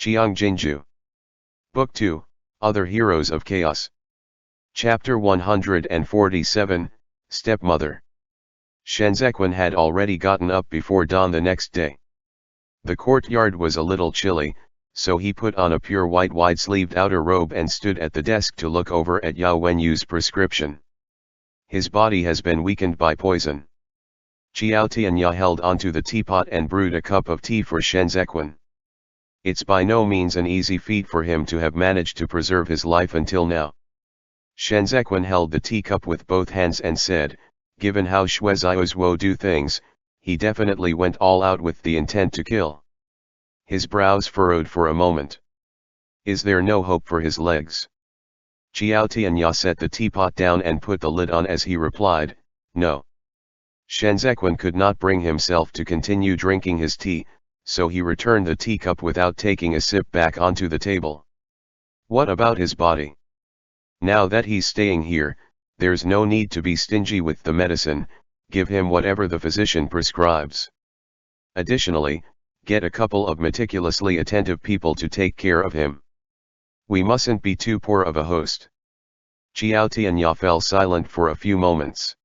Qiang Jin Jiu. Book 2, Other Heroes of Chaos. Chapter 147, Stepmother. Shenzhequan had already gotten up before dawn the next day. The courtyard was a little chilly, so he put on a pure white wide-sleeved outer robe and stood at the desk to look over at Yao Wenyu's prescription. His body has been weakened by poison. Qiao Tianya held onto the teapot and brewed a cup of tea for Shenzhequan. It's by no means an easy feat for him to have managed to preserve his life until now. Shenzhequan held the teacup with both hands and said, given how Shui Ziaozuo do things, he definitely went all out with the intent to kill. His brows furrowed for a moment. Is there no hope for his legs? Qiao Tianya set the teapot down and put the lid on as he replied, no. Shenzhequan could not bring himself to continue drinking his tea, so he returned the teacup without taking a sip back onto the table. What about his body? Now that he's staying here, there's no need to be stingy with the medicine, give him whatever the physician prescribes. Additionally, get a couple of meticulously attentive people to take care of him. We mustn't be too poor of a host. Qiao Tianya fell silent for a few moments.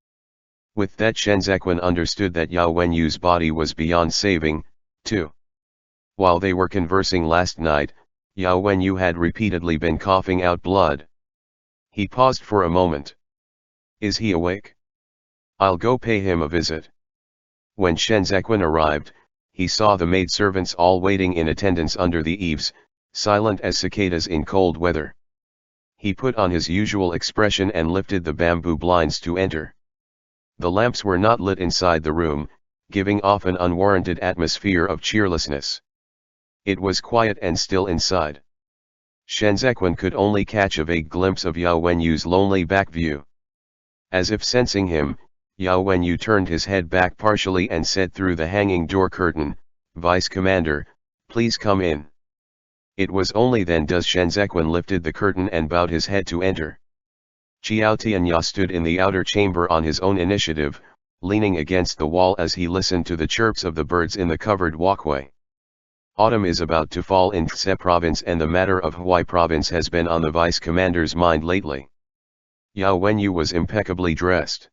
With that, Shenzhequan understood that Yao Wenyu's body was beyond saving, too. While they were conversing last night, Yao Wenyu had repeatedly been coughing out blood. He paused for a moment. Is he awake? I'll go pay him a visit. When Shenzhequan arrived, he saw the maidservants all waiting in attendance under the eaves, silent as cicadas in cold weather. He put on his usual expression and lifted the bamboo blinds to enter. The lamps were not lit inside the room, giving off an unwarranted atmosphere of cheerlessness. It was quiet and still inside. Shenzhequan could only catch a vague glimpse of Yao Wenyu's lonely back view. As if sensing him, Yao Wenyu turned his head back partially and said through the hanging door curtain, Vice Commander, please come in. It was only then does Shenzhequan lifted the curtain and bowed his head to enter. Qiao Tianya stood in the outer chamber on his own initiative, leaning against the wall as he listened to the chirps of the birds in the covered walkway. Autumn is about to fall in Tse province, and the matter of Hubei province has been on the vice commander's mind lately. Yao Wenyu was impeccably dressed.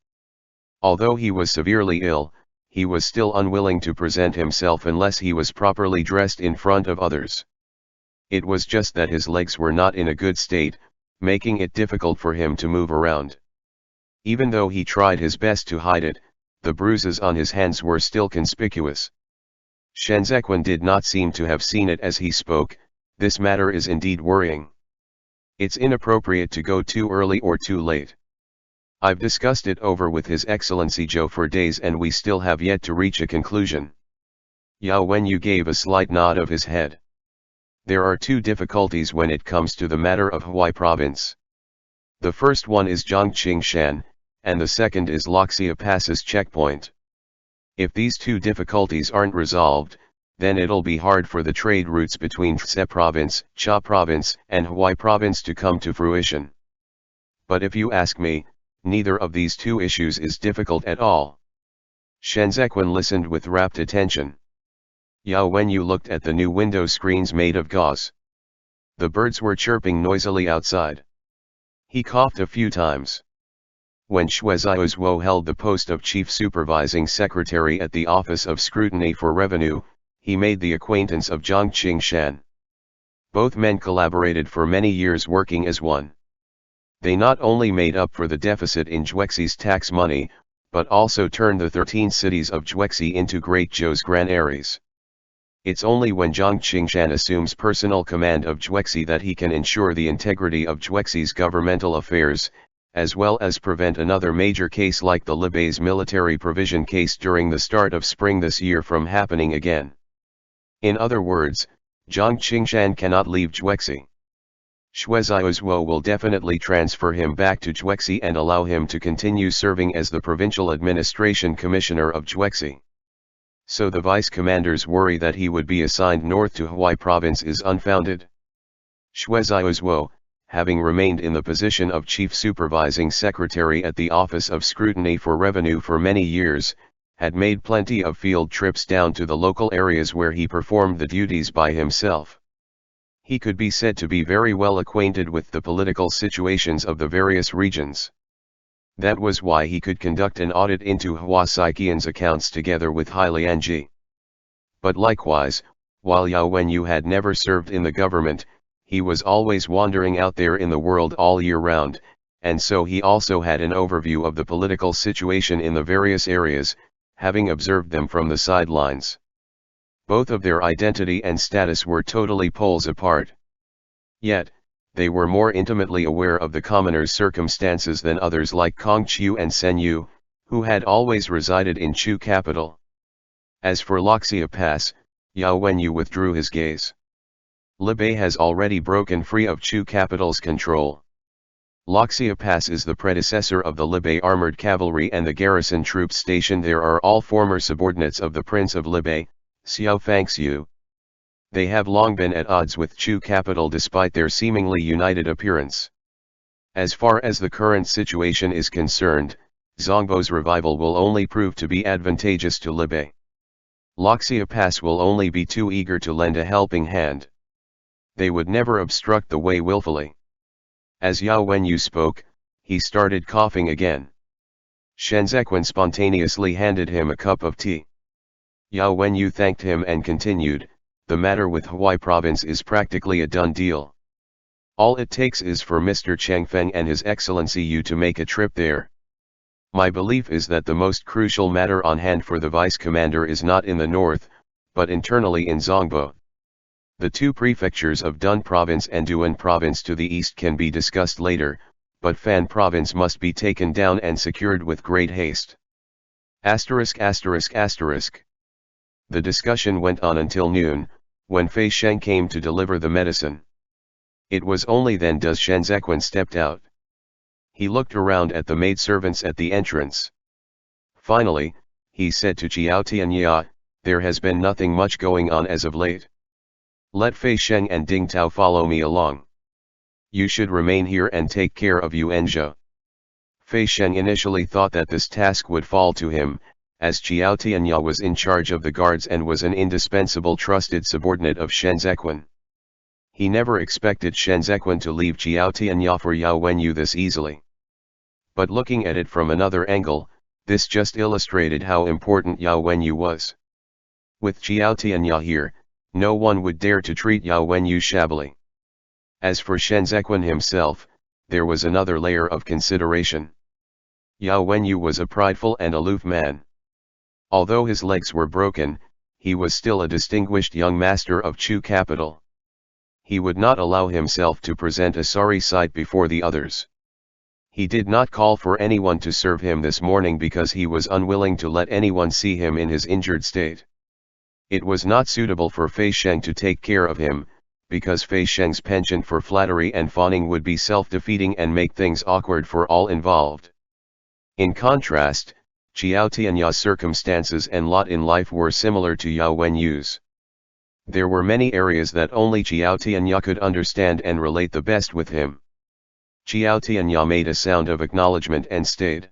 Although he was severely ill, he was still unwilling to present himself unless he was properly dressed in front of others. It was just that his legs were not in a good state, making it difficult for him to move around. Even though he tried his best to hide it, the bruises on his hands were still conspicuous. Shenzhequan did not seem to have seen it as he spoke. This matter is indeed worrying. It's inappropriate to go too early or too late. I've discussed it over with His Excellency Zhou for days and we still have yet to reach a conclusion. Yao Wenyu gave a slight nod of his head. There are two difficulties when it comes to the matter of Hubei province. The first one is Zhangqingshan, and the second is Loxia Pass's checkpoint. If these two difficulties aren't resolved, then it'll be hard for the trade routes between Tse province, Cha province, and Hubei province to come to fruition. But if you ask me, neither of these two issues is difficult at all. Shenzhequan listened with rapt attention. Yao Wenyu looked at the new window screens made of gauze. The birds were chirping noisily outside. He coughed a few times. When Shui Ziaozuo held the post of Chief Supervising Secretary at the Office of Scrutiny for Revenue, he made the acquaintance of Zhang Qingshan. Both men collaborated for many years working as one. They not only made up for the deficit in Juexi's tax money, but also turned the 13 cities of Juexi into Great Zhou's granaries. It's only when Zhang Qingshan assumes personal command of Juexi that he can ensure the integrity of Juexi's governmental affairs, as well as prevent another major case like the Libei's military provision case during the start of spring this year from happening again. In other words, Zhang Qingshan cannot leave Juexi. Shui Ziaozuo will definitely transfer him back to Juexi and allow him to continue serving as the provincial administration commissioner of Juexi. So the vice commander's worry that he would be assigned north to Hubei province is unfounded. Shui Ziaozuo, having remained in the position of Chief Supervising Secretary at the Office of Scrutiny for Revenue for many years, had made plenty of field trips down to the local areas where he performed the duties by himself. He could be said to be very well acquainted with the political situations of the various regions. That was why he could conduct an audit into Huasai Qian's accounts together with Hai Lianji. But likewise, while Yao Wenyu had never served in the government, he was always wandering out there in the world all year round, and so he also had an overview of the political situation in the various areas, having observed them from the sidelines. Both of their identity and status were totally poles apart. Yet, they were more intimately aware of the commoner's circumstances than others like Kong Qiu and Sen Yu, who had always resided in Chu capital. As for Loxia Pass, Yao Wenyu withdrew his gaze. Libei has already broken free of Chu capital's control. Loxia Pass is the predecessor of the Libei armored cavalry, and the garrison troops stationed there are all former subordinates of the Prince of Libei, Xiao Fangxiu. They have long been at odds with Chu capital despite their seemingly united appearance. As far as the current situation is concerned, Zongbo's revival will only prove to be advantageous to Libei. Loxia Pass will only be too eager to lend a helping hand. They would never obstruct the way willfully. As Yao Wenyu spoke, he started coughing again. Shenzhequan spontaneously handed him a cup of tea. Yao Wenyu thanked him and continued, "The matter with Huai province is practically a done deal. All it takes is for Mr. Cheng Feng and His Excellency Yu to make a trip there. My belief is that the most crucial matter on hand for the vice commander is not in the north, but internally in Zongbo. The two prefectures of Dun province and Duan province to the east can be discussed later, but Fan province must be taken down and secured with great haste." ******. The discussion went on until noon, when Fei Sheng came to deliver the medicine. It was only then does Shenzhequan stepped out. He looked around at the maidservants at the entrance. Finally, he said to Qiao Tianya, "There has been nothing much going on as of late. Let Fei Sheng and Ding Tao follow me along. You should remain here and take care of Yuan Zhou." Fei Sheng initially thought that this task would fall to him, as Qiao Tianya was in charge of the guards and was an indispensable trusted subordinate of Shenzhequan. He never expected Shenzhequan to leave Qiao Tianya for Yao Wenyu this easily. But looking at it from another angle, this just illustrated how important Yao Wenyu was. With Qiao Tianya here, no one would dare to treat Yao Wenyu shabbily. As for Shenzhequan himself, there was another layer of consideration. Yao Wenyu was a prideful and aloof man. Although his legs were broken, he was still a distinguished young master of Chu capital. He would not allow himself to present a sorry sight before the others. He did not call for anyone to serve him this morning because he was unwilling to let anyone see him in his injured state. It was not suitable for Fei Sheng to take care of him, because Fei Sheng's penchant for flattery and fawning would be self-defeating and make things awkward for all involved. In contrast, Qiao Tianya's circumstances and lot in life were similar to Yao Wenyu's. There were many areas that only Qiao Tianya could understand and relate the best with him. Qiao Tianya made a sound of acknowledgement and stayed.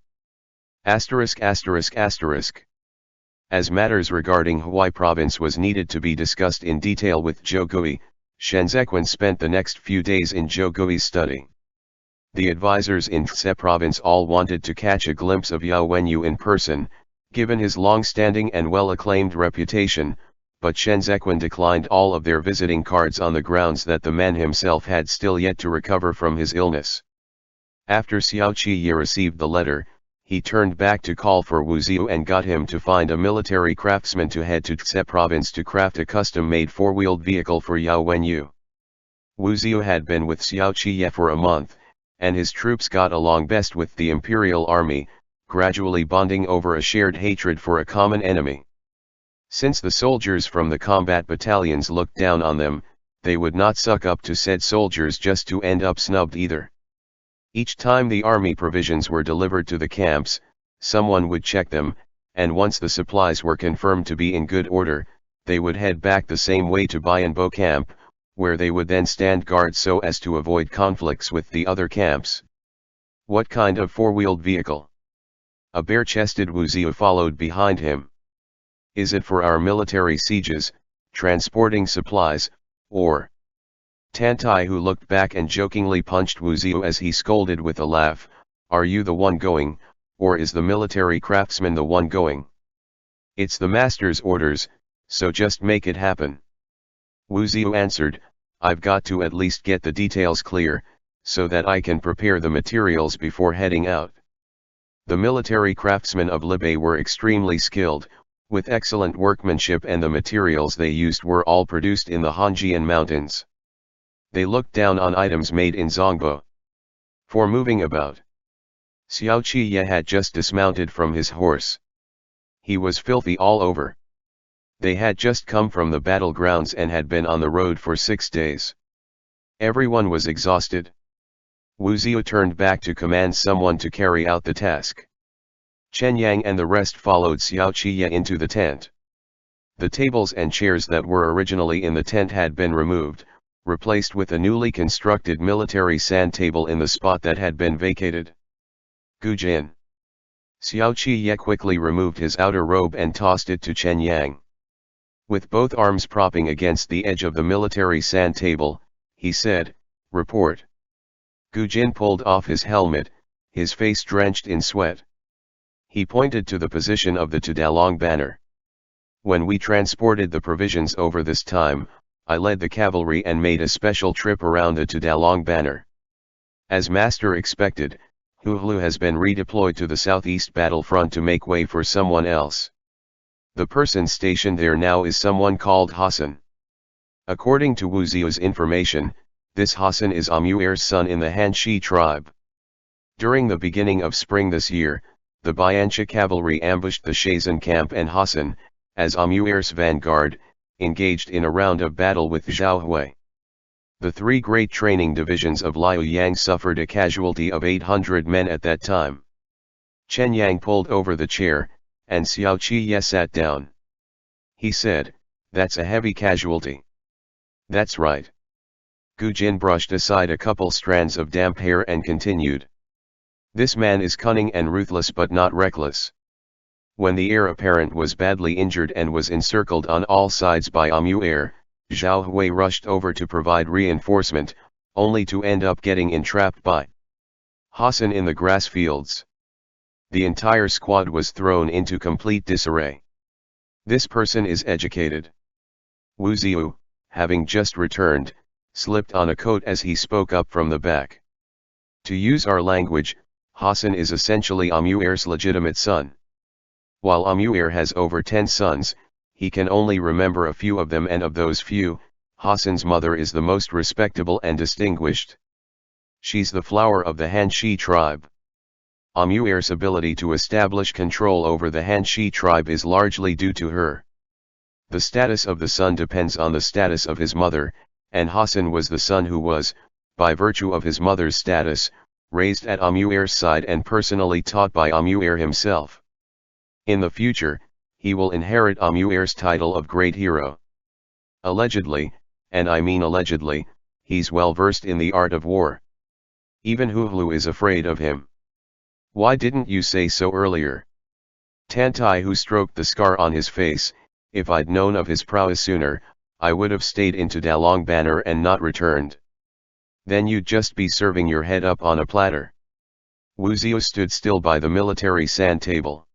As matters regarding Huai province was needed to be discussed in detail with Zhou Gui, Shenzhequan spent the next few days in Zhou Gui's study. The advisors in Tse province all wanted to catch a glimpse of Yao Wenyu in person, given his long-standing and well-acclaimed reputation, but Shenzhequan declined all of their visiting cards on the grounds that the man himself had still yet to recover from his illness. After Xiao Qiye received the letter, he turned back to call for Wu Ziu and got him to find a military craftsman to head to Tse province to craft a custom-made four-wheeled vehicle for Yao Wenyu. Wu Ziu had been with Xiao Qiye for a month, and his troops got along best with the imperial army, gradually bonding over a shared hatred for a common enemy. Since the soldiers from the combat battalions looked down on them, they would not suck up to said soldiers just to end up snubbed either. Each time the army provisions were delivered to the camps, someone would check them, and once the supplies were confirmed to be in good order, they would head back the same way to Bayanbo camp, where they would then stand guard so as to avoid conflicts with the other camps. What kind of four-wheeled vehicle? A bare-chested Wu Ziu followed behind him. Is it for our military sieges, transporting supplies, or Tantai, who looked back and jokingly punched Wu Ziu as he scolded with a laugh, "Are you the one going, or is the military craftsman the one going? It's the master's orders, so just make it happen." Wu Ziu answered, "I've got to at least get the details clear, so that I can prepare the materials before heading out." The military craftsmen of Libei were extremely skilled, with excellent workmanship, and the materials they used were all produced in the Hanjian Mountains. They looked down on items made in Zongbo for moving about. Xiao Qiye had just dismounted from his horse. He was filthy all over. They had just come from the battlegrounds and had been on the road for 6 days. Everyone was exhausted. Wu Ziu turned back to command someone to carry out the task. Chen Yang and the rest followed Xiao Qiye into the tent. The tables and chairs that were originally in the tent had been removed, replaced with a newly constructed military sand table in the spot that had been vacated. "Gu Jin." Xiao Qiye quickly removed his outer robe and tossed it to Chen Yang. With both arms propping against the edge of the military sand table, he said, "Report." Gu Jin pulled off his helmet, his face drenched in sweat. He pointed to the position of the Tudalong banner. "When we transported the provisions over this time, I led the cavalry and made a special trip around the Tudalong banner. As Master expected, Huhlu has been redeployed to the southeast battlefront to make way for someone else. The person stationed there now is someone called Hassan. According to Wu Ziu's information, this Hassan is Amuer's son in the Hanshi tribe. During the beginning of spring this year, the Bianchi cavalry ambushed the Shazan camp, and Hassan, as Amuer's vanguard, engaged in a round of battle with Zhao Hui. The 3 great training divisions of Liu Yang suffered a casualty of 800 men at that time." Chen Yang pulled over the chair, and Xiao Qiye sat down. He said, "That's a heavy casualty." "That's right." Gu Jin brushed aside a couple strands of damp hair and continued, "This man is cunning and ruthless, but not reckless. When the heir apparent was badly injured and was encircled on all sides by Amuer, Zhao Hui rushed over to provide reinforcement, only to end up getting entrapped by Hassan in the grass fields. The entire squad was thrown into complete disarray. This person is educated." Wu Ziu, having just returned, slipped on a coat as he spoke up from the back. "To use our language, Hassan is essentially Amuer's legitimate son. While Amuer has over 10 sons, he can only remember a few of them, and of those few, Hassan's mother is the most respectable and distinguished. She's the flower of the Hanshi tribe. Amuer's ability to establish control over the Hanshi tribe is largely due to her. The status of the son depends on the status of his mother, and Hassan was the son who was, by virtue of his mother's status, raised at Amuer's side and personally taught by Amuer himself. In the future, he will inherit Amuer's title of Great Hero. Allegedly, and I mean allegedly, he's well versed in the art of war. Even Huhlu is afraid of him. Why didn't you say so earlier?" Tantai, who stroked the scar on his face, "If I'd known of his prowess sooner, I would have stayed in Tudalong banner and not returned. Then you'd just be serving your head up on a platter." Wu Ziu stood still by the military sand table.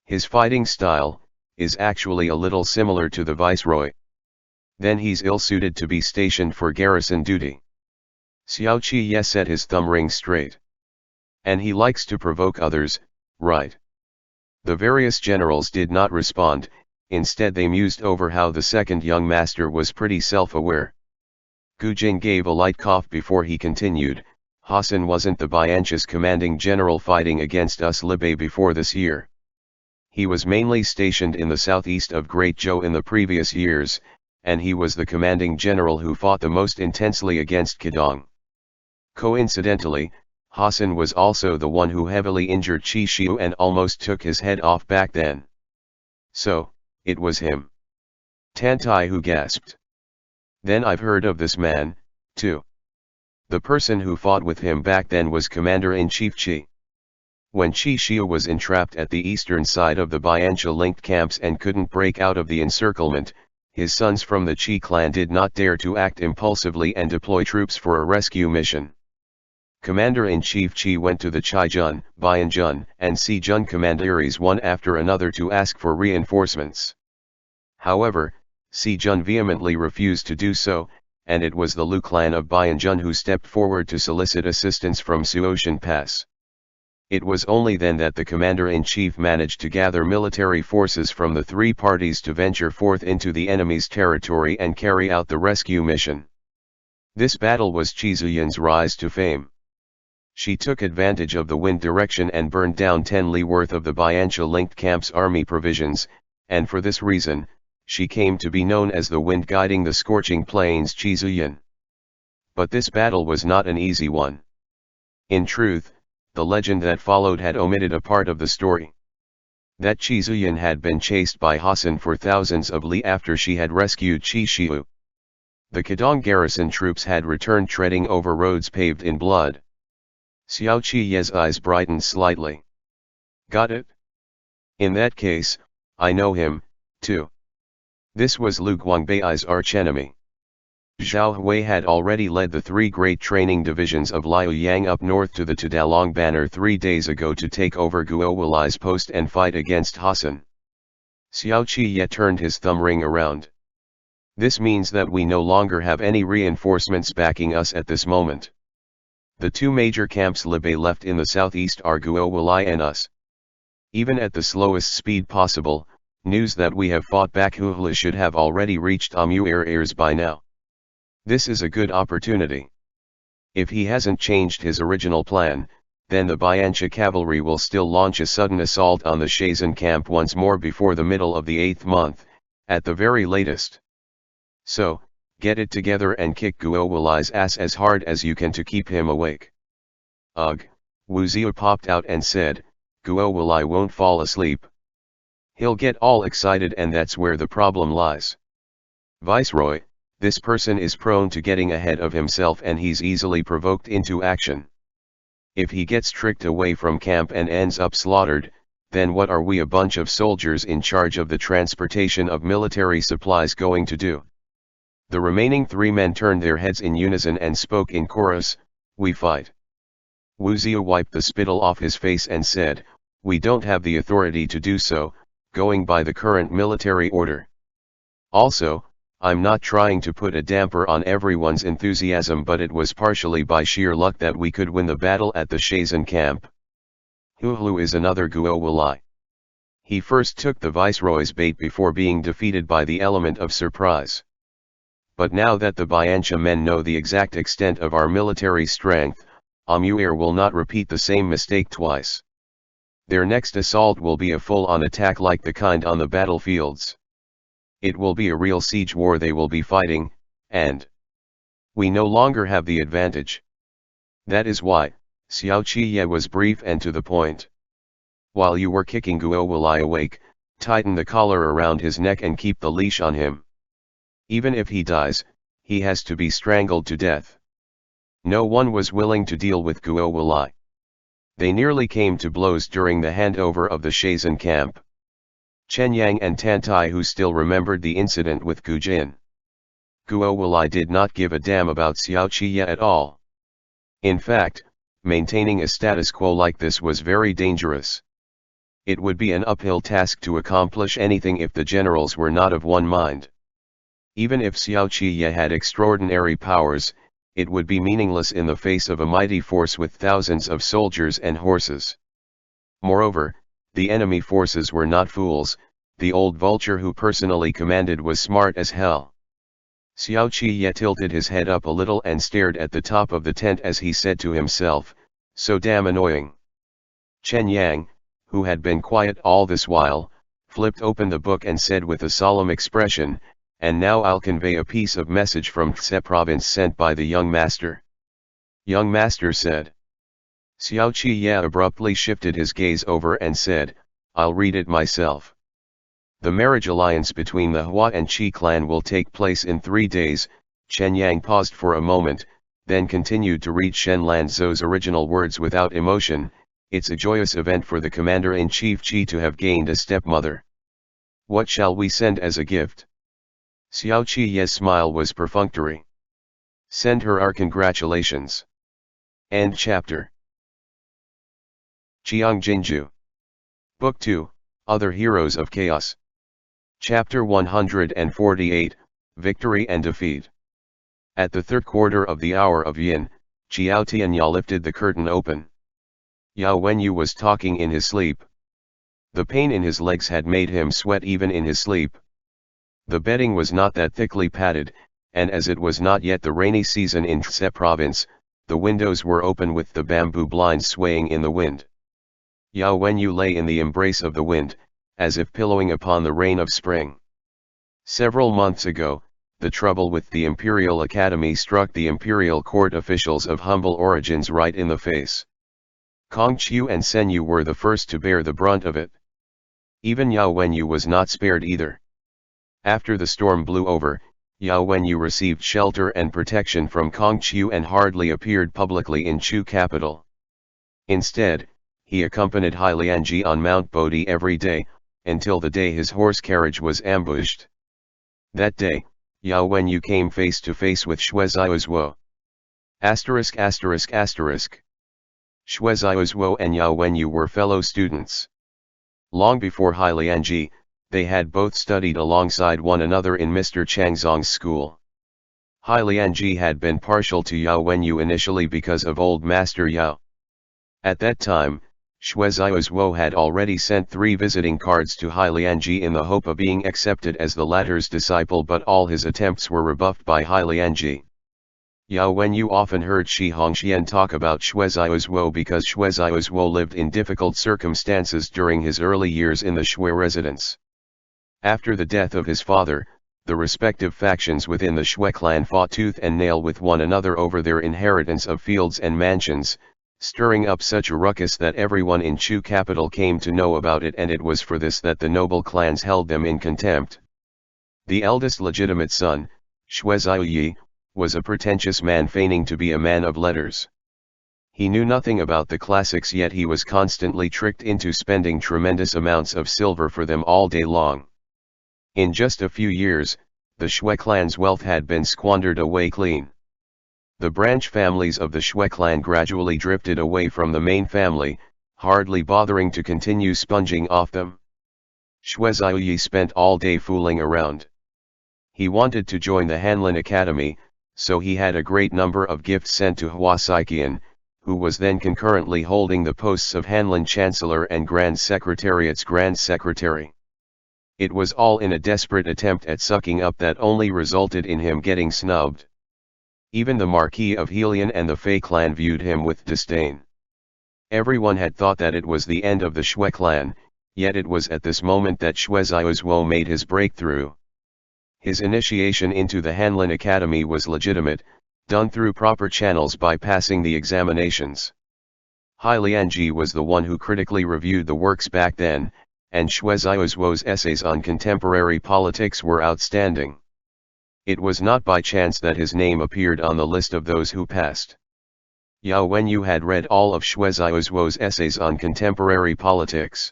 His fighting style is actually a little similar to the viceroy. Then he's ill-suited to be stationed for garrison duty. Xiao Qiye set his thumb ring straight. "And he likes to provoke others, right?" The various generals did not respond, instead they mused over how the second young master was pretty self-aware. Gu Jin gave a light cough before he continued, "Hassan wasn't the Bianchi's commanding general fighting against us Libei before this year. He was mainly stationed in the southeast of Great Zhou in the previous years, and he was the commanding general who fought the most intensely against Qidong. Coincidentally, Hassan was also the one who heavily injured Qi Xiu and almost took his head off back then. So, it was him." Tantai, who gasped. "Then I've heard of this man, too. The person who fought with him back then was Commander-in-Chief Qi. When Qi Xiu was entrapped at the eastern side of the Bianchi linked camps and couldn't break out of the encirclement, his sons from the Qi clan did not dare to act impulsively and deploy troops for a rescue mission. Commander-in-Chief Qi went to the Bayan Bayanjun and Sijun commanderies one after another to ask for reinforcements. However, Sijun vehemently refused to do so, and it was the Lu clan of Bayanjun who stepped forward to solicit assistance from Suotian Pass. It was only then that the commander-in-chief managed to gather military forces from the three parties to venture forth into the enemy's territory and carry out the rescue mission. This battle was Qizuyan's rise to fame. She took advantage of the wind direction and burned down 10 li worth of the Biancha-linked camp's army provisions, and for this reason, she came to be known as the wind guiding the scorching plains Qizuyan. But this battle was not an easy one. In truth, the legend that followed had omitted a part of the story. That Qizuyan had been chased by Hassan for thousands of li after she had rescued Qishiu. The Kadong garrison troops had returned treading over roads paved in blood. Xiao Qiye's eyes brightened slightly. Got it? In that case, I know him, too. This was Lu Guangbei's archenemy. Zhao Hui had already led the three great training divisions of Liu Yang up north to the Tadalong banner 3 days ago to take over Guo Wuli's post and fight against Hassan. Xiao Qiye turned his thumb ring around. This means that we no longer have any reinforcements backing us at this moment. The two major camps Libe left in the southeast are Guo Wuli and us. Even at the slowest speed possible, news that we have fought back Huhla should have already reached Amuir ears by now. This is a good opportunity. If he hasn't changed his original plan, then the Biancha cavalry will still launch a sudden assault on the Shazan camp once more before the middle of the 8th month, at the very latest. So, get it together and kick Guo Wuli's ass as hard as you can to keep him awake. Ugh, Wu Ziyu popped out and said, Guo Wuli won't fall asleep. He'll get all excited and that's where the problem lies. Viceroy, this person is prone to getting ahead of himself and he's easily provoked into action. If he gets tricked away from camp and ends up slaughtered, then what are we, a bunch of soldiers in charge of the transportation of military supplies, going to do? The remaining 3 men turned their heads in unison and spoke in chorus, we fight. Wu Ziyu wiped the spittle off his face and said, we don't have the authority to do so, going by the current military order. Also, I'm not trying to put a damper on everyone's enthusiasm, but it was partially by sheer luck that we could win the battle at the Shazan camp. Huhlu is another Guo Wuli. He first took the viceroy's bait before being defeated by the element of surprise. But now that the Biancha men know the exact extent of our military strength, Amuir will not repeat the same mistake twice. Their next assault will be a full-on attack like the kind on the battlefields. It will be a real siege war they will be fighting, and we no longer have the advantage. That is why, Xiao Qiye was brief and to the point. While you were kicking Guo Wuli awake, tighten the collar around his neck and keep the leash on him. Even if he dies, he has to be strangled to death. No one was willing to deal with Guo Wuli. They nearly came to blows during the handover of the Shazan camp. Chen Yang and Tan Tai who still remembered the incident with Gu Jin. Guo Wuli did not give a damn about Xiao Qiye at all. In fact, maintaining a status quo like this was very dangerous. It would be an uphill task to accomplish anything if the generals were not of one mind. Even if Xiao Qiye had extraordinary powers, it would be meaningless in the face of a mighty force with thousands of soldiers and horses. Moreover, the enemy forces were not fools, the old vulture who personally commanded was smart as hell. Xiao Qiye tilted his head up a little and stared at the top of the tent as he said to himself, so damn annoying. Chen Yang, who had been quiet all this while, flipped open the book and said with a solemn expression, and now I'll convey a piece of message from Tse province sent by the young master. Young master said. Xiao Qiye abruptly shifted his gaze over and said, I'll read it myself. The marriage alliance between the Hua and Qi clan will take place in 3 days. Chen Yang paused for a moment, then continued to read Shen Lanzhou's original words without emotion. It's a joyous event for the commander-in-chief Qi to have gained a stepmother. What shall we send as a gift? Xiao Qiye's smile was perfunctory. Send her our congratulations. End chapter. Qiang Jin Jiu. Book 2, Other Heroes of Chaos. Chapter 148, Victory and Defeat. At the third quarter of the hour of yin, Qiao Tianya lifted the curtain open. Yao Wenyu was talking in his sleep. The pain in his legs had made him sweat even in his sleep. The bedding was not that thickly padded, and as it was not yet the rainy season in Tse province, the windows were open with the bamboo blinds swaying in the wind. Yao Wenyu lay in the embrace of the wind, as if pillowing upon the rain of spring. Several months ago, the trouble with the Imperial Academy struck the Imperial Court officials of humble origins right in the face. Kong Qiu and Sen Yu were the first to bear the brunt of it. Even Yao Wenyu was not spared either. After the storm blew over, Yao Wenyu received shelter and protection from Kong Qiu and hardly appeared publicly in Chu capital. Instead, he accompanied Hai Lianji on Mount Bodhi every day, until the day his horse carriage was ambushed. That day, Yao Wenyu came face to face with Xue Zaiozhuo. Xue Zaiozhuo and Yao Wenyu were fellow students. Long before Hai Lianji, they had both studied alongside one another in Mr. Changzong's school. Hai Lianji had been partial to Yao Wenyu initially because of old Master Yao. At that time, Xue Zaiozhuo had already sent 3 visiting cards to Hai Lianji in the hope of being accepted as the latter's disciple, but all his attempts were rebuffed by Hai Lianji. Yao Wenyu often heard Shi Hongxian talk about Xue Zaiozhuo because Xue Zaiozhuo lived in difficult circumstances during his early years in the Xue residence. After the death of his father, the respective factions within the Xue clan fought tooth and nail with one another over their inheritance of fields and mansions, stirring up such a ruckus that everyone in Chu capital came to know about it, and it was for this that the noble clans held them in contempt. The eldest legitimate son, Xue Zaiyi, was a pretentious man feigning to be a man of letters. He knew nothing about the classics, yet he was constantly tricked into spending tremendous amounts of silver for them all day long. In just a few years, the Xue clan's wealth had been squandered away clean. The branch families of the Xue clan gradually drifted away from the main family, hardly bothering to continue sponging off them. Xue Zaiyi spent all day fooling around. He wanted to join the Hanlin Academy, so he had a great number of gifts sent to Hua Saiqian, who was then concurrently holding the posts of Hanlin Chancellor and Grand Secretariat's Grand Secretary. It was all in a desperate attempt at sucking up that only resulted in him getting snubbed. Even the Marquis of Helion and the Fei clan viewed him with disdain. Everyone had thought that it was the end of the Xue clan, yet it was at this moment that Xue Zaiozhuo made his breakthrough. His initiation into the Hanlin Academy was legitimate, done through proper channels by passing the examinations. Hai Lianji was the one who critically reviewed the works back then, and Xue Zaiozhuo's essays on contemporary politics were outstanding. It was not by chance that his name appeared on the list of those who passed. Yao Wenyu had read all of Xue Zaiozhuo's essays on contemporary politics.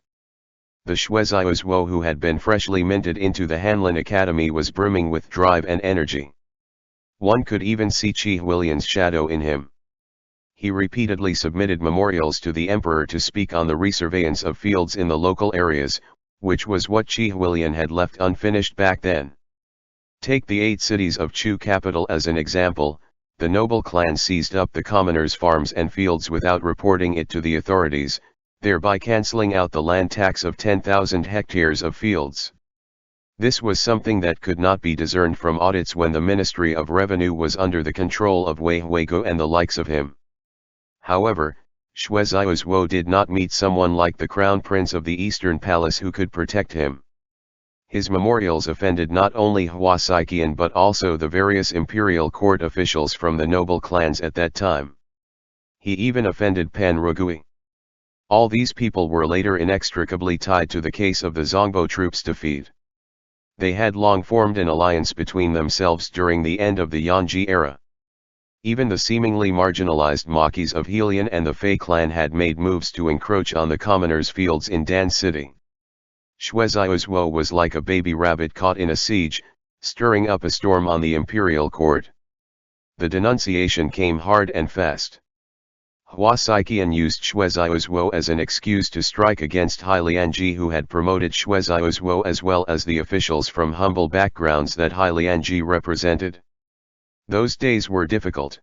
The Xue Zaiozhuo who had been freshly minted into the Hanlin Academy was brimming with drive and energy. One could even see Qi Huilian's shadow in him. He repeatedly submitted memorials to the emperor to speak on the resurveillance of fields in the local areas, which was what Qi Huilian had left unfinished back then. Take the 8 cities of Chu capital as an example. The noble clan seized up the commoners' farms and fields without reporting it to the authorities, thereby cancelling out the land tax of 10,000 hectares of fields. This was something that could not be discerned from audits when the Ministry of Revenue was under the control of Wei Huigo and the likes of him. However, Xue Zaiozhuo did not meet someone like the Crown Prince of the Eastern Palace who could protect him. His memorials offended not only Hua Saiqian but also the various imperial court officials from the noble clans at that time. He even offended Pan Rugui. All these people were later inextricably tied to the case of the Zongbo troops' defeat. They had long formed an alliance between themselves during the end of the Yanji era. Even the seemingly marginalized Maquis of Helion and the Fei clan had made moves to encroach on the commoners' fields in Dan City. Xue Zaiozhuo was like a baby rabbit caught in a siege, stirring up a storm on the imperial court. The denunciation came hard and fast. Hua Saiqian used Xue Xiaozhuo as an excuse to strike against Hai Lianji, who had promoted Xue Xiaozhuo, as well as the officials from humble backgrounds that Hai Lianji represented. Those days were difficult.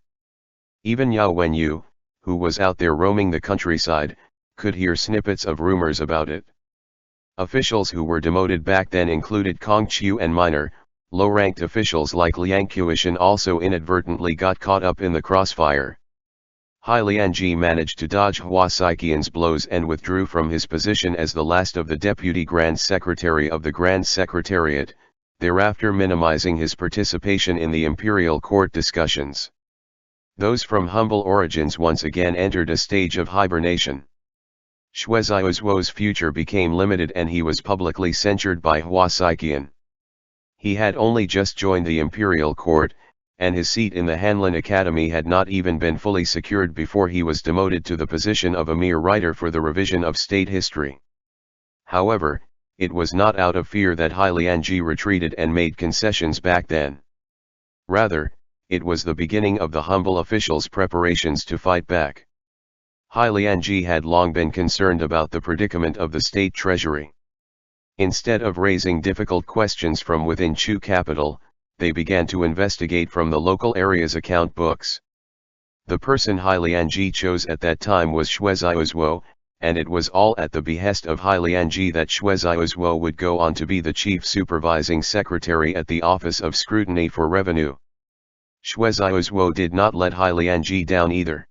Even Yao Wenyu, who was out there roaming the countryside, could hear snippets of rumors about it. Officials who were demoted back then included Kong Qiu, and minor, low-ranked officials like Liang Qiushan also inadvertently got caught up in the crossfire. Hai Lianji managed to dodge Hua Saiqian's blows and withdrew from his position as the last of the Deputy Grand Secretary of the Grand Secretariat, thereafter minimizing his participation in the imperial court discussions. Those from humble origins once again entered a stage of hibernation. Xue Xiaozhuo's future became limited and he was publicly censured by Hua Saiqian. He had only just joined the imperial court, and his seat in the Hanlin Academy had not even been fully secured before he was demoted to the position of a mere writer for the revision of state history. However, it was not out of fear that Hai Lianji retreated and made concessions back then. Rather, it was the beginning of the humble officials' preparations to fight back. Hai Lianji had long been concerned about the predicament of the state treasury. Instead of raising difficult questions from within Chu capital, they began to investigate from the local area's account books. The person Hai Lianji chose at that time was Xue Xiaozhuo, and it was all at the behest of Hai Lianji that Xue Xiaozhuo would go on to be the chief supervising secretary at the Office of Scrutiny for Revenue. Xue Xiaozhuo did not let Hai Lianji down either.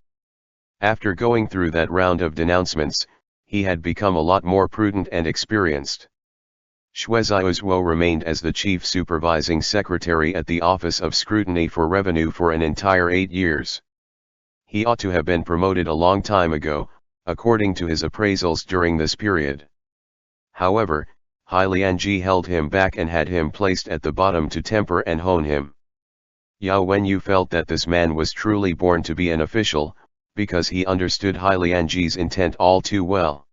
After going through that round of denouncements, he had become a lot more prudent and experienced. Xue Xiaozhuo remained as the chief supervising secretary at the Office of Scrutiny for Revenue for an entire 8 years. He ought to have been promoted a long time ago, according to his appraisals during this period. However, Hai Lianji held him back and had him placed at the bottom to temper and hone him. Yao Wenyu felt that this man was truly born to be an official, because he understood Hai Lianji's intent all too well.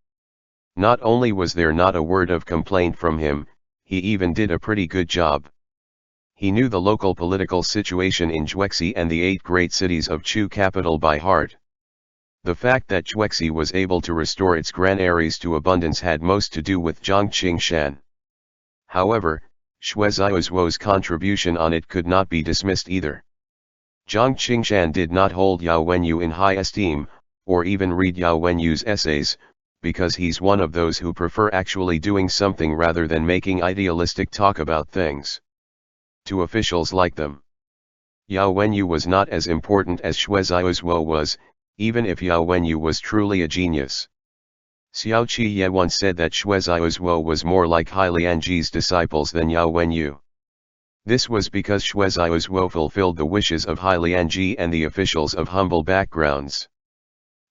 Not only was there not a word of complaint from him, he even did a pretty good job. He knew the local political situation in Juexi and the 8 great cities of Chu capital by heart. The fact that Juexi was able to restore its granaries to abundance had most to do with Zhang Qingshan. However, Xue Xiaozhuo's contribution on it could not be dismissed either. Zhang Qingshan did not hold Yao Wenyu in high esteem, or even read Yao Wenyu's essays, because he's one of those who prefer actually doing something rather than making idealistic talk about things. To officials like them, Yao Wenyu was not as important as Xue Xiaozhuo was, even if Yao Wenyu was truly a genius. Xiao Qiye once said that Xue Xiaozhuo was more like Hai Lianji's disciples than Yao Wenyu. This was because Xue Xiaozhuo fulfilled the wishes of Hai Lianji and the officials of humble backgrounds.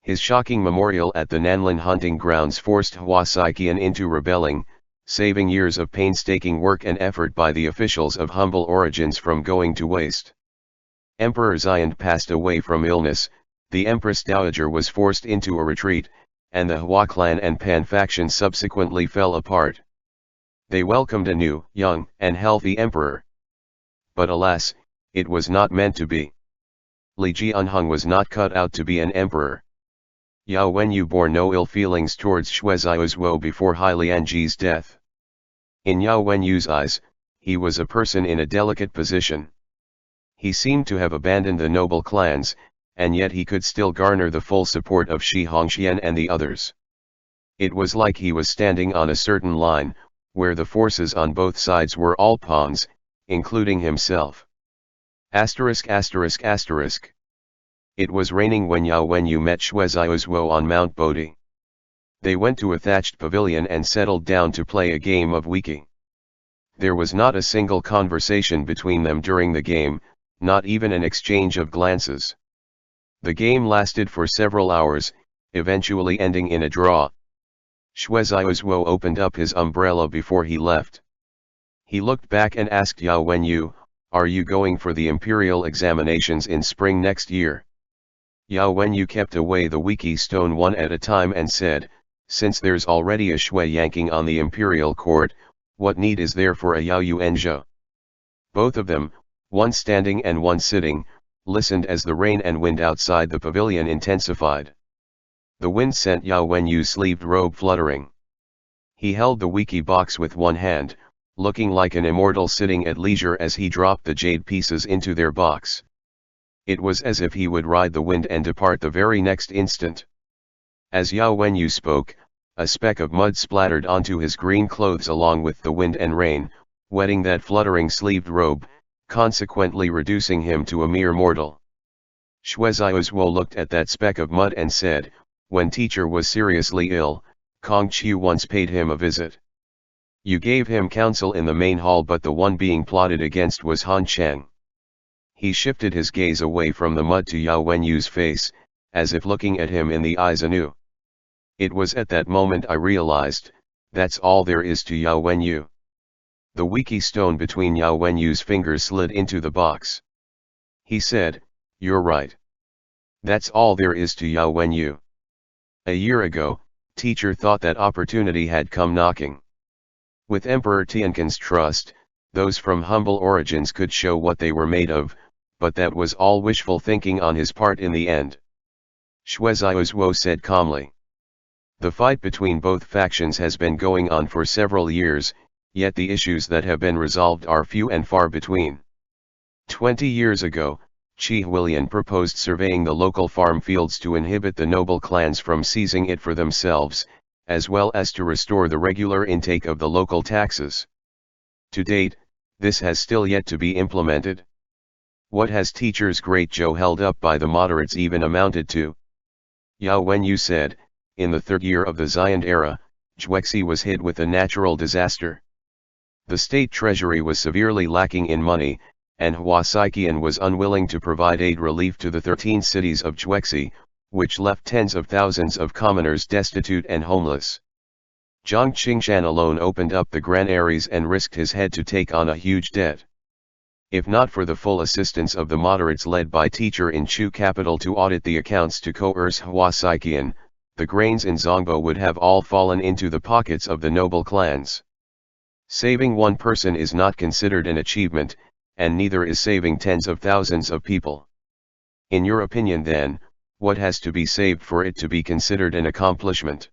His shocking memorial at the Nanlin hunting grounds forced Hua Saiqian into rebelling, saving years of painstaking work and effort by the officials of humble origins from going to waste. Emperor Xiand passed away from illness, the Empress Dowager was forced into a retreat, and the Hua clan and Pan faction subsequently fell apart. They welcomed a new, young, and healthy emperor. But alas, it was not meant to be. Li Jianhong was not cut out to be an emperor. Yao Wenyu bore no ill feelings towards Xue Xiaozhuo before Hai Lianji's death. In Yao Wenyu's eyes, he was a person in a delicate position. He seemed to have abandoned the noble clans, and yet he could still garner the full support of Shi Hongxian and the others. It was like he was standing on a certain line, where the forces on both sides were all pawns, including himself. ******. It was raining when Yao Wenyu met Xue Xiaozhuo on Mount Bodhi. They went to a thatched pavilion and settled down to play a game of Wiki. There was not a single conversation between them during the game, not even an exchange of glances. The game lasted for several hours, eventually ending in a draw. Xue Xiaozhuo opened up his umbrella before he left. He looked back and asked Yao Wenyu, "Are you going for the imperial examinations in spring next year?" Yao Wenyu kept away the Wiki stone one at a time and said, "Since there's already a Shui yanking on the imperial court, what need is there for a Yao Yuanzhou?" Both of them, one standing and one sitting, listened as the rain and wind outside the pavilion intensified. The wind sent Yao Wenyu's sleeved robe fluttering. He held the wiki box with one hand, looking like an immortal sitting at leisure as he dropped the jade pieces into their box. It was as if he would ride the wind and depart the very next instant. As Yao Wenyu spoke, a speck of mud splattered onto his green clothes along with the wind and rain, wetting that fluttering sleeved robe, consequently reducing him to a mere mortal. Shueziaozuo looked at that speck of mud and said, "When teacher was seriously ill, Kong Qiu once paid him a visit. You gave him counsel in the main hall, but the one being plotted against was Han Cheng." He shifted his gaze away from the mud to Yao Wenyu's face, as if looking at him in the eyes anew. It was at that moment I realized, that's all there is to Yao Wenyu. The wiki stone between Yao Wenyu's fingers slid into the box. He said, "You're right. That's all there is to Yao Wenyu." A year ago, teacher thought that opportunity had come knocking. With Emperor Tianqin's trust, those from humble origins could show what they were made of, but that was all wishful thinking on his part in the end. Shueziaozuo said calmly. The fight between both factions has been going on for several years, yet the issues that have been resolved are few and far between. 20 years ago, Qi Huilian proposed surveying the local farm fields to inhibit the noble clans from seizing it for themselves, as well as to restore the regular intake of the local taxes. To date, this has still yet to be implemented. What has teacher's great Zhou held up by the moderates even amounted to? Yao Wenyu said, in the third year of the Xian era, Juexi was hit with a natural disaster. The state treasury was severely lacking in money, and Huasaiqian was unwilling to provide aid relief to the 13 cities of Juexi, which left tens of thousands of commoners destitute and homeless. Zhang Qingshan alone opened up the granaries and risked his head to take on a huge debt. If not for the full assistance of the moderates led by teacher in Chu capital to audit the accounts to coerce Huasaiqian, the grains in Zongbo would have all fallen into the pockets of the noble clans. Saving one person is not considered an achievement, and neither is saving tens of thousands of people. In your opinion then, what has to be saved for it to be considered an accomplishment?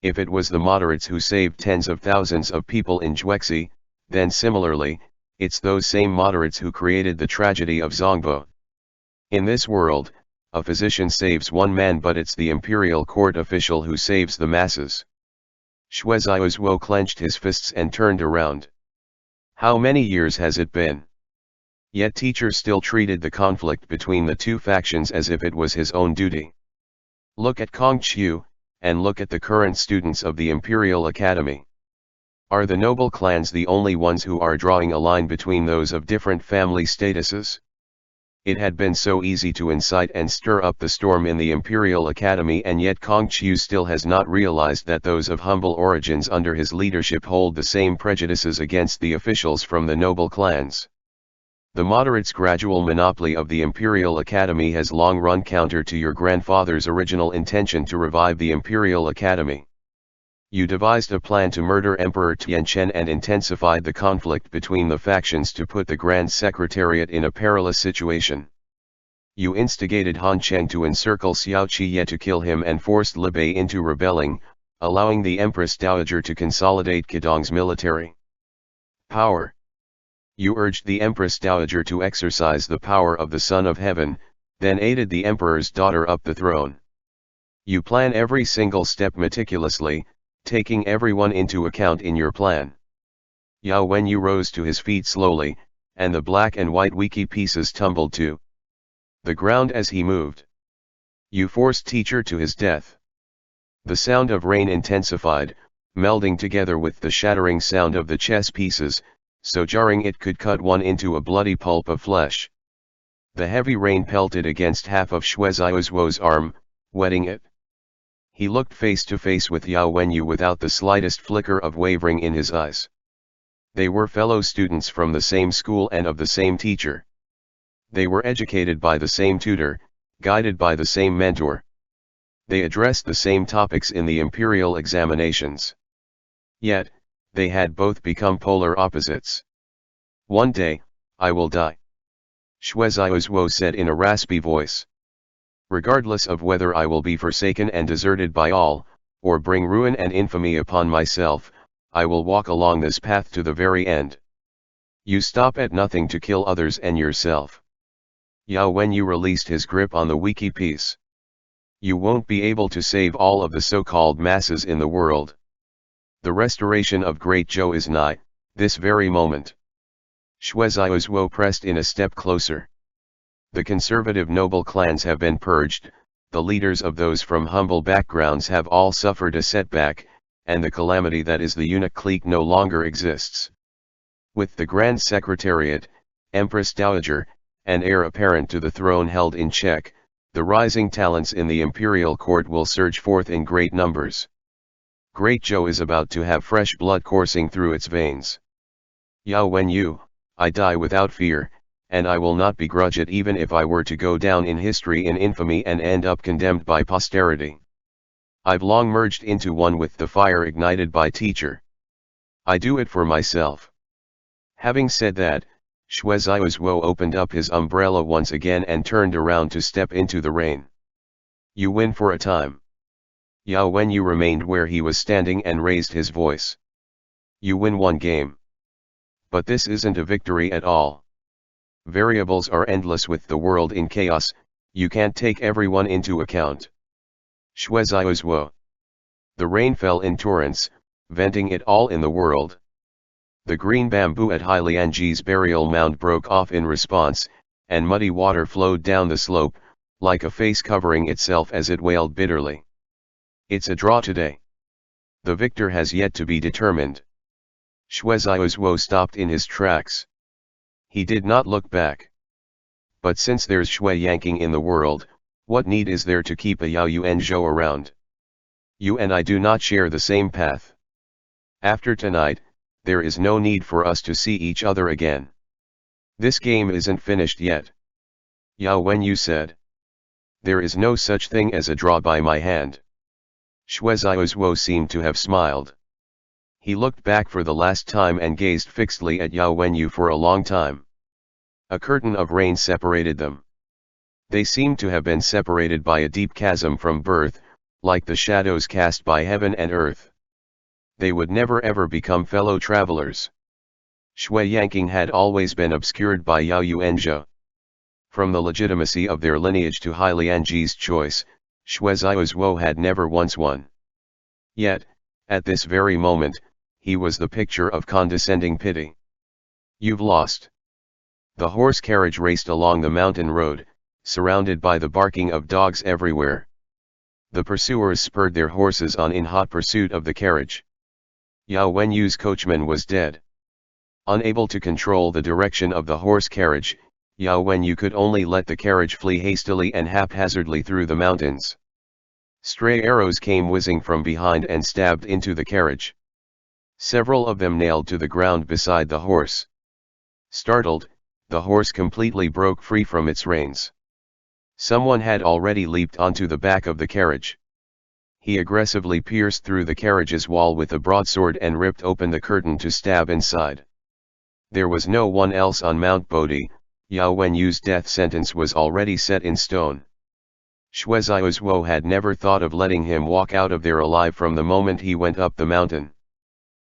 If it was the moderates who saved tens of thousands of people in Juexi, then similarly, it's those same moderates who created the tragedy of Zongbo. In this world, a physician saves one man, but it's the imperial court official who saves the masses. Shueziaozuo clenched his fists and turned around. How many years has it been? Yet teacher still treated the conflict between the two factions as if it was his own duty. Look at Kong Qiu, and look at the current students of the Imperial Academy. Are the noble clans the only ones who are drawing a line between those of different family statuses? It had been so easy to incite and stir up the storm in the Imperial Academy, and yet Kong Qiu still has not realized that those of humble origins under his leadership hold the same prejudices against the officials from the noble clans. The moderates' gradual monopoly of the Imperial Academy has long run counter to your grandfather's original intention to revive the Imperial Academy. You devised a plan to murder Emperor Tianchen and intensified the conflict between the factions to put the Grand Secretariat in a perilous situation. You instigated Han Cheng to encircle Xiao Qiye to kill him and forced Li Bei into rebelling, allowing the Empress Dowager to consolidate Qidong's military power. You urged the Empress Dowager to exercise the power of the Son of Heaven, then aided the Emperor's daughter up the throne. You plan every single step meticulously, taking everyone into account in your plan. Yao Wenyu rose to his feet slowly, and the black and white wiki pieces tumbled to the ground as he moved. You forced teacher to his death. The sound of rain intensified, melding together with the shattering sound of the chess pieces, so jarring it could cut one into a bloody pulp of flesh. The heavy rain pelted against half of Shueziaozuo's arm, wetting it. He looked face to face with Yao Wenyu without the slightest flicker of wavering in his eyes. They were fellow students from the same school and of the same teacher. They were educated by the same tutor, guided by the same mentor. They addressed the same topics in the imperial examinations. Yet, they had both become polar opposites. One day, I will die. Shui Ziozhuo said in a raspy voice. Regardless of whether I will be forsaken and deserted by all, or bring ruin and infamy upon myself, I will walk along this path to the very end. You stop at nothing to kill others and yourself. Yao Wenyu released his grip on the wiki piece. You won't be able to save all of the so-called masses in the world. The restoration of Great Zhou is nigh, this very moment. Shui Ziozhuo pressed in a step closer. The conservative noble clans have been purged, the leaders of those from humble backgrounds have all suffered a setback, and the calamity that is the eunuch clique no longer exists. With the Grand Secretariat, Empress Dowager, and heir apparent to the throne held in check, the rising talents in the imperial court will surge forth in great numbers. Great Zhou is about to have fresh blood coursing through its veins. Yao Wenyu, I die without fear, and I will not begrudge it even if I were to go down in history in infamy and end up condemned by posterity. I've long merged into one with the fire ignited by teacher. I do it for myself. Having said that, Shui Ziozhuo opened up his umbrella once again and turned around to step into the rain. You win for a time. Yao Wenyu remained where he was standing and raised his voice. You win one game. But this isn't a victory at all. Variables are endless with the world in chaos, you can't take everyone into account. Shui Ziozhuo. The rain fell in torrents, venting it all in the world. The green bamboo at Lianji's burial mound broke off in response, and muddy water flowed down the slope, like a face covering itself as it wailed bitterly. It's a draw today. The victor has yet to be determined. Shui Ziozhuo stopped in his tracks. He did not look back. But since there's Shui Yanking in the world, what need is there to keep a Yao Yuanzhou around? You and I do not share the same path. After tonight, there is no need for us to see each other again. This game isn't finished yet. Yao Wenyu said. There is no such thing as a draw by my hand. Shui Ziozhuo seemed to have smiled. He looked back for the last time and gazed fixedly at Yao Wenyu for a long time. A curtain of rain separated them. They seemed to have been separated by a deep chasm from birth, like the shadows cast by heaven and earth. They would never ever become fellow travelers. Shui Yanking had always been obscured by Yao Yuanzhou. From the legitimacy of their lineage to Lianji's choice, Shui Ziozhuo had never once won. Yet, at this very moment, he was the picture of condescending pity. You've lost. The horse carriage raced along the mountain road, surrounded by the barking of dogs everywhere. The pursuers spurred their horses on in hot pursuit of the carriage. Yao Wenyu's coachman was dead. Unable to control the direction of the horse carriage, Yao Wenyu could only let the carriage flee hastily and haphazardly through the mountains. Stray arrows came whizzing from behind and stabbed into the carriage. Several of them nailed to the ground beside the horse. Startled, the horse completely broke free from its reins. Someone had already leaped onto the back of the carriage. He aggressively pierced through the carriage's wall with a broadsword and ripped open the curtain to stab inside. There was no one else on Mount Bodhi. Yao Wenyu's death sentence was already set in stone. Shui Ziozhuo had never thought of letting him walk out of there alive from the moment he went up the mountain.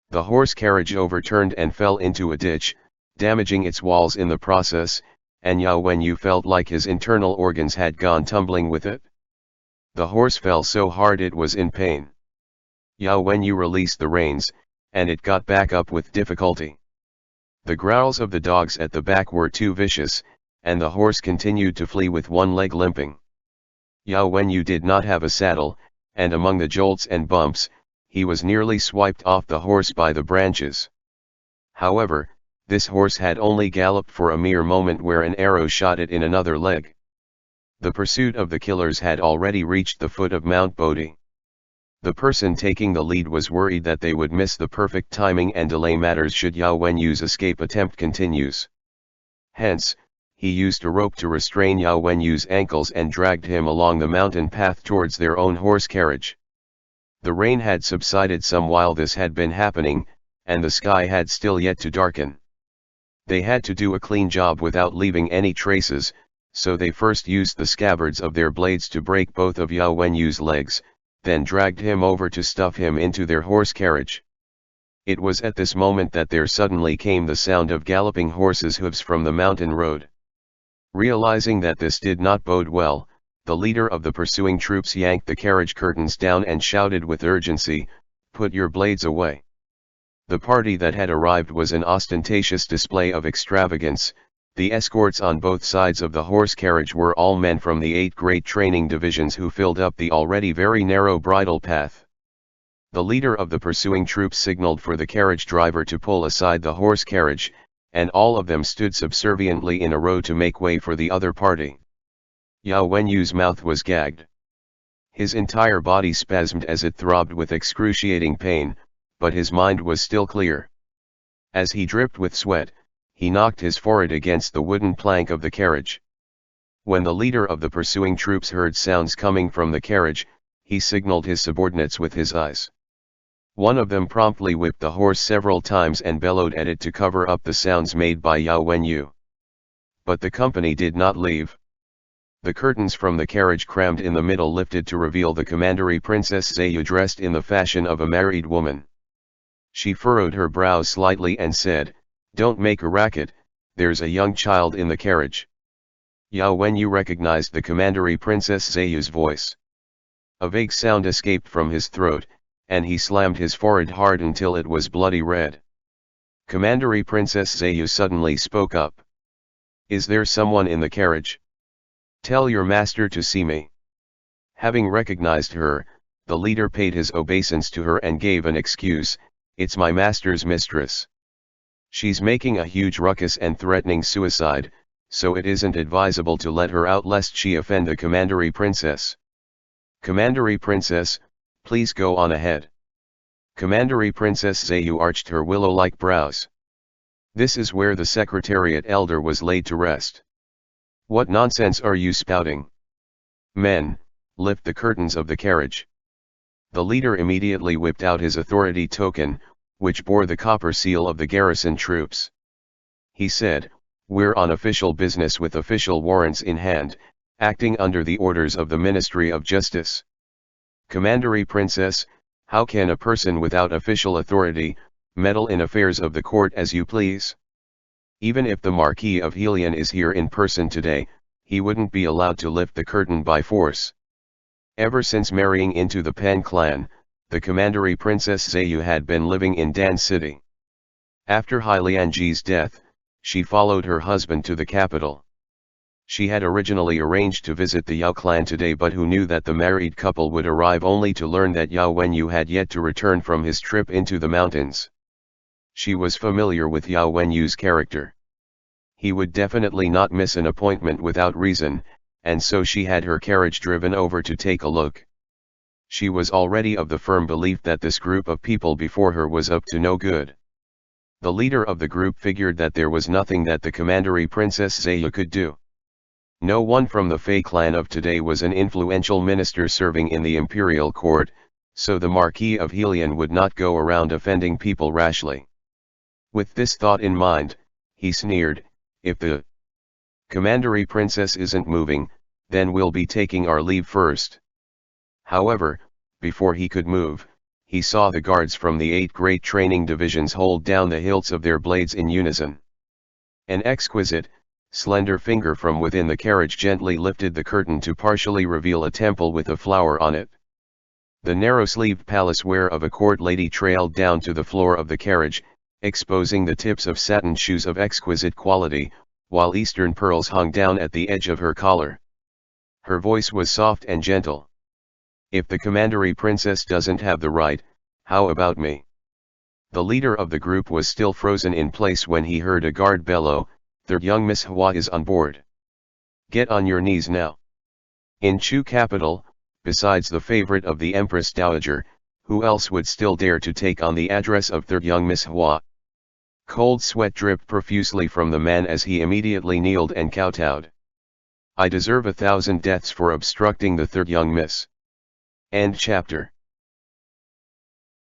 The horse carriage overturned and fell into a ditch, damaging its walls in the process, and Yao Wenyu felt like his internal organs had gone tumbling with it. The horse fell so hard it was in pain. Yao Wenyu released the reins, and it got back up with difficulty. The growls of the dogs at the back were too vicious, and the horse continued to flee with one leg limping. Yao Wenyu did not have a saddle, and among the jolts and bumps, he was nearly swiped off the horse by the branches. However, this horse had only galloped for a mere moment where an arrow shot it in another leg. The pursuit of the killers had already reached the foot of Mount Bodhi. The person taking the lead was worried that they would miss the perfect timing and delay matters should Yao Wenyu's escape attempt continues. Hence, he used a rope to restrain Yao Wenyu's ankles and dragged him along the mountain path towards their own horse carriage. The rain had subsided some while this had been happening, and the sky had still yet to darken. They had to do a clean job without leaving any traces, so they first used the scabbards of their blades to break both of Yao Wenyu's legs, then dragged him over to stuff him into their horse carriage. It was at this moment that there suddenly came the sound of galloping horses' hooves from the mountain road. Realizing that this did not bode well, the leader of the pursuing troops yanked the carriage curtains down and shouted with urgency, "Put your blades away." The party that had arrived was an ostentatious display of extravagance. The escorts on both sides of the horse carriage were all men from the 8 great training divisions who filled up the already very narrow bridle path. The leader of the pursuing troops signaled for the carriage driver to pull aside the horse carriage, and all of them stood subserviently in a row to make way for the other party. Yao Wenyu's mouth was gagged. His entire body spasmed as it throbbed with excruciating pain, but his mind was still clear. As he dripped with sweat, he knocked his forehead against the wooden plank of the carriage. When the leader of the pursuing troops heard sounds coming from the carriage, he signaled his subordinates with his eyes. One of them promptly whipped the horse several times and bellowed at it to cover up the sounds made by Yao Wenyu. But the company did not leave. The curtains from the carriage crammed in the middle lifted to reveal the commandery Princess Zayu dressed in the fashion of a married woman. She furrowed her brows slightly and said, "Don't make a racket, there's a young child in the carriage." Yao Wenyu recognized the commandery Princess Zayu's voice. A vague sound escaped from his throat, and he slammed his forehead hard until it was bloody red. Commandery Princess Zayu suddenly spoke up. "Is there someone in the carriage? Tell your master to see me." Having recognized her, the leader paid his obeisance to her and gave an excuse, "It's my master's mistress. She's making a huge ruckus and threatening suicide, so it isn't advisable to let her out lest she offend the commandery princess." "Commandery princess, please go on ahead." Commandery Princess Zayu arched her willow-like brows. "This is where the Secretariat Elder was laid to rest. What nonsense are you spouting? Men, lift the curtains of the carriage." The leader immediately whipped out his authority token, which bore the copper seal of the garrison troops. He said, "We're on official business with official warrants in hand, acting under the orders of the Ministry of Justice." "Commandery Princess, how can a person without official authority meddle in affairs of the court as you please? Even if the Marquis of Helion is here in person today, he wouldn't be allowed to lift the curtain by force." Ever since marrying into the Pan clan, the commandery Princess Zayu had been living in Dan City. After Hai Lianji's death, she followed her husband to the capital. She had originally arranged to visit the Yao clan today, but who knew that the married couple would arrive only to learn that Yao Wenyu had yet to return from his trip into the mountains. She was familiar with Yao Wenyu's character. He would definitely not miss an appointment without reason, and so she had her carriage driven over to take a look. She was already of the firm belief that this group of people before her was up to no good. The leader of the group figured that there was nothing that the commandery Princess Zayu could do. No one from the Fei clan of today was an influential minister serving in the imperial court, so the Marquis of Helion would not go around offending people rashly. With this thought in mind, he sneered, "If the commandery princess isn't moving, then we'll be taking our leave first." However, before he could move, he saw the guards from the 8 great training divisions hold down the hilts of their blades in unison. An exquisite, slender finger from within the carriage gently lifted the curtain to partially reveal a temple with a flower on it. The narrow-sleeved palace wear of a court lady trailed down to the floor of the carriage, exposing the tips of satin shoes of exquisite quality, while eastern pearls hung down at the edge of her collar. Her voice was soft and gentle. "If the commandery princess doesn't have the right, how about me?" The leader of the group was still frozen in place when he heard a guard bellow, "Third young Miss Hua is on board. Get on your knees now." In Chu capital, besides the favorite of the Empress Dowager, who else would still dare to take on the address of third young Miss Hua? Cold sweat dripped profusely from the man as he immediately kneeled and kowtowed. "I deserve 1,000 deaths for obstructing the third young Miss." End chapter.